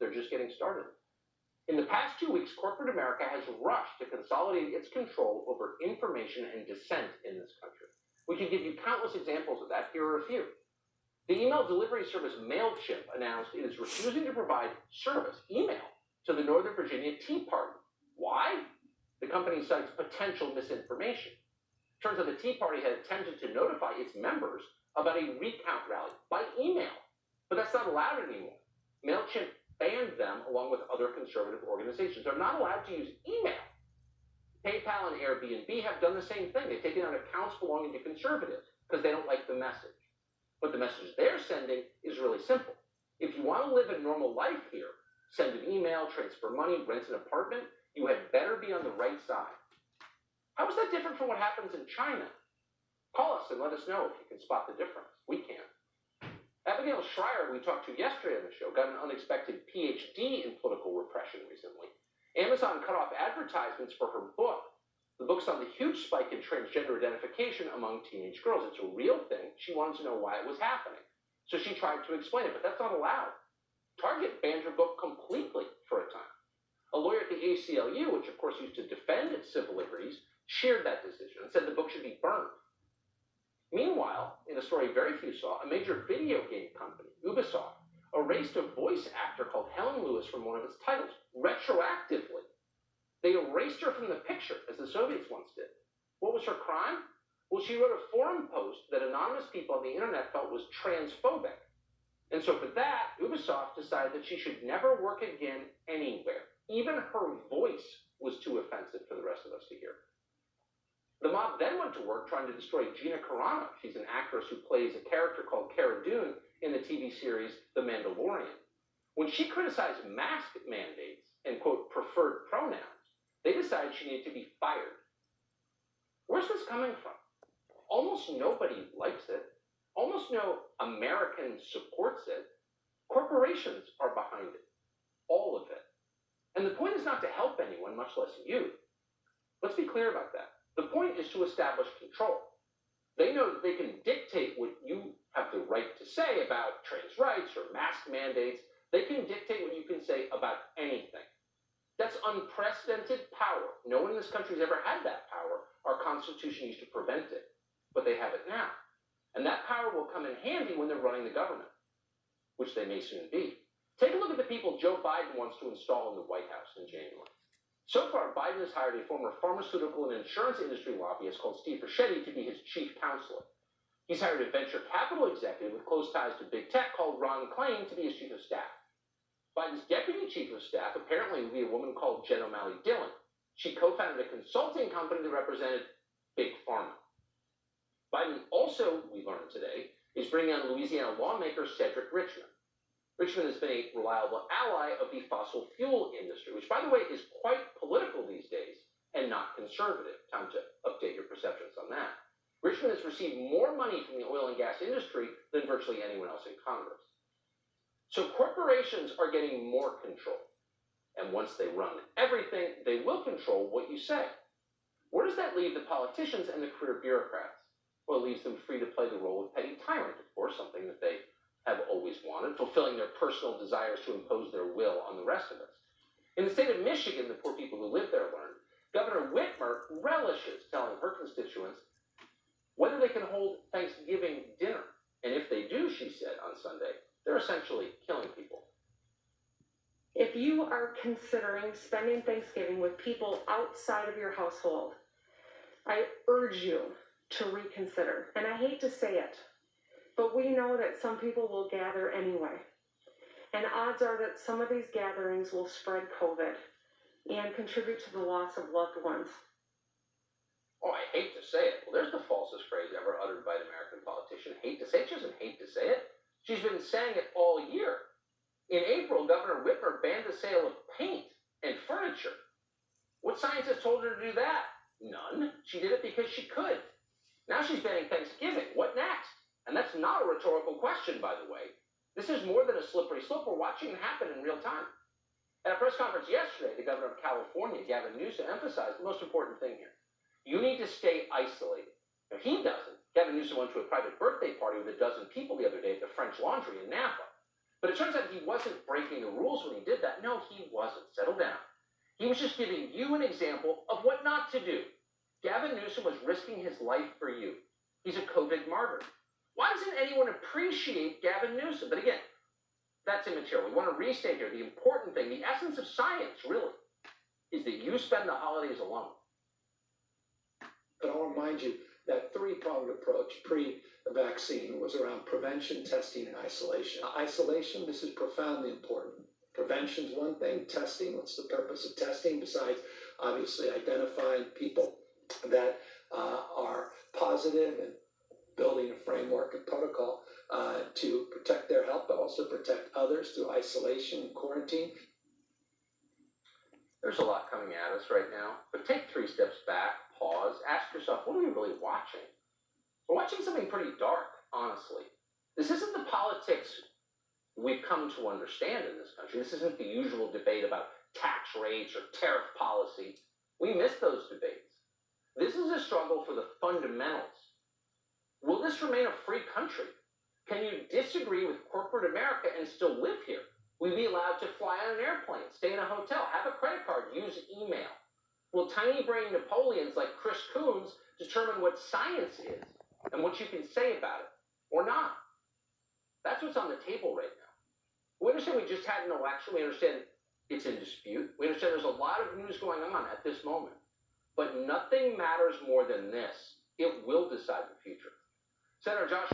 they're just getting started. In the past 2 weeks, corporate America has rushed to consolidate its control over information and dissent in this country. We could give you countless examples of that. Here are a few. The email delivery service MailChimp announced it is refusing to provide service, email, to the Northern Virginia Tea Party. Why? The company cites potential misinformation. Turns out the Tea Party had attempted to notify its members about a recount rally by email, but that's not allowed anymore. MailChimp banned them along with other conservative organizations. They're not allowed to use email. PayPal and Airbnb have done the same thing. They've taken out accounts belonging to conservatives because they don't like the message. But the message they're sending is really simple. If you want to live a normal life here, send an email, transfer money, rent an apartment, you had better be on the right side. How is that different from what happens in China? Call us and let us know if you can spot the difference. We can. Abigail Shrier, we talked to yesterday on the show, got an unexpected PhD in political repression recently. Amazon cut off advertisements for her book. The book's on the huge spike in transgender identification among teenage girls. It's a real thing. She wanted to know why it was happening. So she tried to explain it, but that's not allowed. Target banned her book completely for a time. A lawyer at the ACLU, which of course used to defend its civil liberties, shared that decision and said the book should be burned. Meanwhile, in a story very few saw, a major video game company, Ubisoft, erased a voice actor called Helen Lewis from one of its titles, retroactively. They erased her from the picture, as the Soviets once did. What was her crime? Well, she wrote a forum post that anonymous people on the internet felt was transphobic. And so for that, Ubisoft decided that she should never work again anywhere. Even her voice was too offensive for the rest of us to hear. The mob then went to work trying to destroy Gina Carano. She's an actress who plays a character called Cara Dune in the TV series The Mandalorian. When she criticized mask mandates and, quote, preferred pronouns, they decided she needed to be fired. Where's this coming from? Almost nobody likes it. Almost no American supports it. Corporations are behind it. All of it. And the point is not to help anyone, much less you. Let's be clear about that. The point is to establish control. They know that they can dictate what you have the right to say about trans rights or mask mandates. They can dictate what you can say about anything. That's unprecedented power. No one in this country has ever had that power. Our Constitution used to prevent it, but they have it now. And that power will come in handy when they're running the government, which they may soon be. Take a look at the people Joe Biden wants to install in the White House in January. So far, Biden has hired a former pharmaceutical and insurance industry lobbyist called Steve Fischetti to be his chief counselor. He's hired a venture capital executive with close ties to big tech called Ron Klain to be his chief of staff. Biden's deputy chief of staff apparently will be a woman called Jen O'Malley Dillon. She co-founded a consulting company that represented Big Pharma. Biden also, we learned today, is bringing on Louisiana lawmaker Cedric Richmond. Richmond has been a reliable ally of the fossil fuel industry, which, by the way, is quite political these days and not conservative. Time to update your perceptions on that. Richmond has received more money from the oil and gas industry than virtually anyone else in Congress. So corporations are getting more control. And once they run everything, they will control what you say. Where does that leave the politicians and the career bureaucrats? Well, it leaves them free to play the role of petty tyrant, of course, something that they have always wanted, fulfilling their personal desires to impose their will on the rest of us. In the state of Michigan, the poor people who live there learned, Governor Whitmer relishes telling her constituents whether they can hold Thanksgiving dinner. And if they do, she said on Sunday, they're essentially killing people. If you are considering spending Thanksgiving with people outside of your household, I urge you to reconsider. And I hate to say it, but we know that some people will gather anyway. And odds are that some of these gatherings will spread COVID and contribute to the loss of loved ones. Oh, I hate to say it. Well, there's the falsest phrase ever uttered by an American politician. Hate to say it. She doesn't hate to say it. She's been saying it all year. In April, Governor Whitmer banned the sale of paint and furniture. What scientist told her to do that? None. She did it because she could. Now she's banning Thanksgiving. What next? And that's not a rhetorical question, by the way. This is more than a slippery slope. We're watching it happen in real time. At a press conference yesterday, the governor of California, Gavin Newsom, emphasized the most important thing here. You need to stay isolated. Now, he doesn't. Gavin Newsom went to a private birthday party with a dozen people the other day at the French Laundry in Napa. But it turns out he wasn't breaking the rules when he did that. No, he wasn't. Settle down. He was just giving you an example of what not to do. Gavin Newsom was risking his life for you. He's a COVID martyr. Why doesn't anyone appreciate Gavin Newsom? But again, that's immaterial. We want to restate here the important thing, the essence of science, really, is that you spend the holidays alone. But I'll remind you that three-pronged approach pre-vaccine was around prevention, testing, and isolation. Isolation, this is profoundly important. Prevention's one thing. Testing, what's the purpose of testing besides obviously identifying people that are positive and building a framework and protocol to protect their health, but also protect others through isolation and quarantine. There's a lot coming at us right now, but take 3 steps back, pause, ask yourself, what are we really watching? We're watching something pretty dark, honestly. This isn't the politics we've come to understand in this country. This isn't the usual debate about tax rates or tariff policy. We miss those debates. This is a struggle for the fundamentals. Will this remain a free country? Can you disagree with corporate America and still live here? Will you be allowed to fly on an airplane, stay in a hotel, have a credit card, use email? Will tiny brain Napoleons like Chris Coons determine what science is and what you can say about it or not? That's what's on the table right now. We understand we just had an election. We understand it's in dispute. We understand there's a lot of news going on at this moment. But nothing matters more than this. It will decide the future. Senator Josh